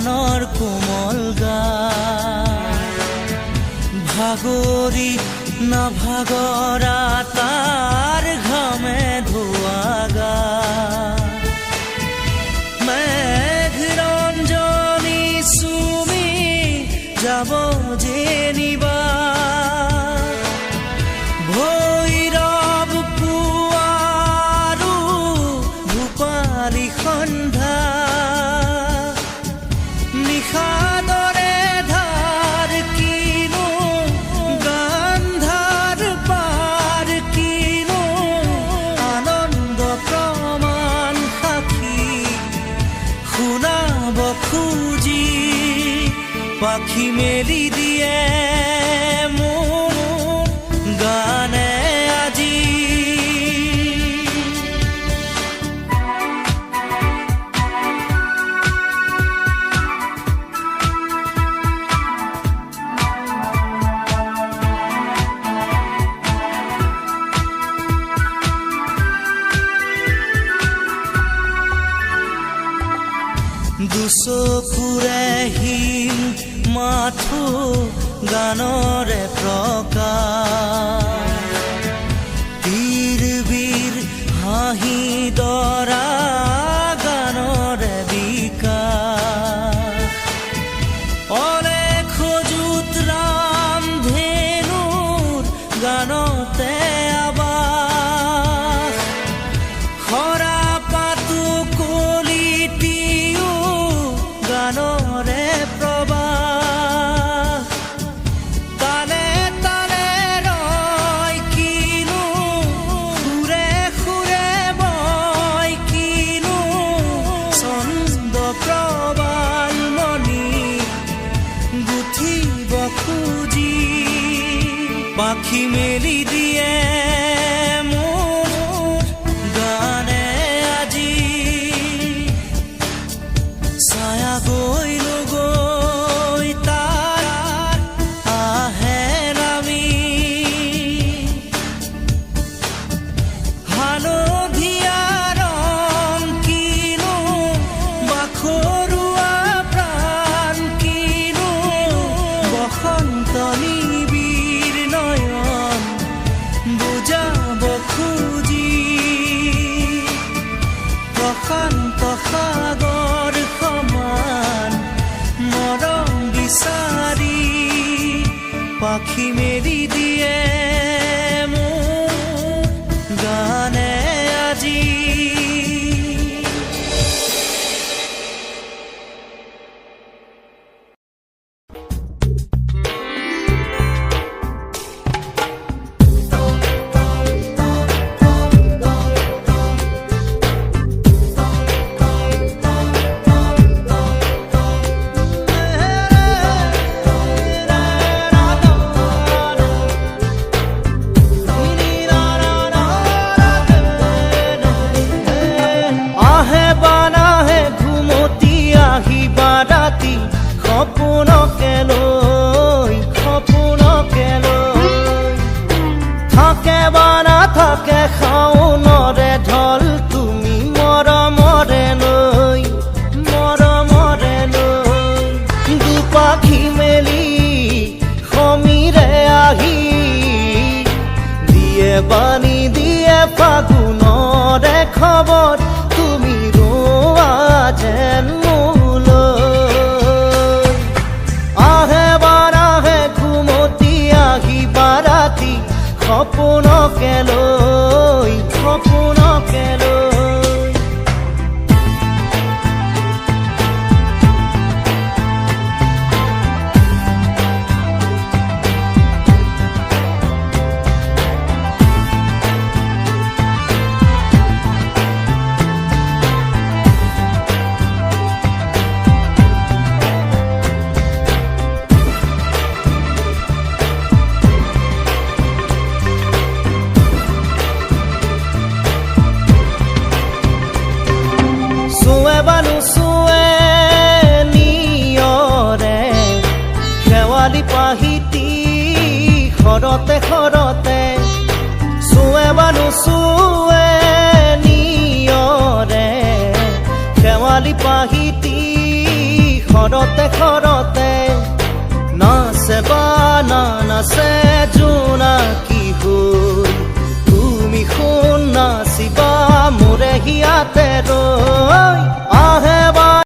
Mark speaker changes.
Speaker 1: গানৰ কোমল গান ভাগৰি নাভাগৰা তাৰ ঘামে ধোৱা গান মেঘৰঞ্জনী চুমি যাব যেনিবা ভৈৰৱ পুৱাৰো ভূপালী সন্ধ্যা নিশাদৰে ধাৰ কিনো গান্ধাৰ পাৰ কিনো আনন্দ প্ৰমাণ সাক্ষী শুনাব খুজি পাখি মেলি দিয়ে মোৰ গানে আজি দুচকুৰে হিম মাথো গানৰে প্ৰকাশ তীৰ হাঁহি দৰা গানৰে বিকাশ অলেখ যুত ৰাম ধেনুৰ গানতে আবাস সৰা পাতো কলিটিও গানৰে প্ৰবাহ তালে তালে ৰয় কিনো সুৰে সুৰে বয় কিনো ছন্দ প্ৰবাল মণি গুঠিব খুজি পাখি মেলি দিয়ে মোৰ গানে আজি ছায়া গৈলো গৈ তাৰ আহে নামি হালধীয়া ৰং কিনো বাখৰুৱা প্ৰাণ কিনো বসন্ত নিবিৰ নয়ন বুজাব খুজি প্ৰশান্ত সাগৰ সমান মৰম বিচাৰি পাখি মেলি দিয়ে মোৰ গানে আজি আহে বানাহে ঘুমতি আহিবা ৰাতি সপোনকে লৈ থাকে বা নাথাকে শাওনৰে ঢল তুমি মৰমৰে লৈ দুপাখি মেলি সমীৰে আহি দিয়ে বাণী দিয়ে ফাগুনৰে খবৰ তুমি ৰোৱা যেন মোলৈ আহে বাৰাহে ঘুমতি আহিবা ৰাতি সপোনকে লৈ খৰতে খৰতে নাচে বা নাচে জোনাকী হৈ তুমি শুন নাচিবা মোৰে হিয়াতে ৰৈ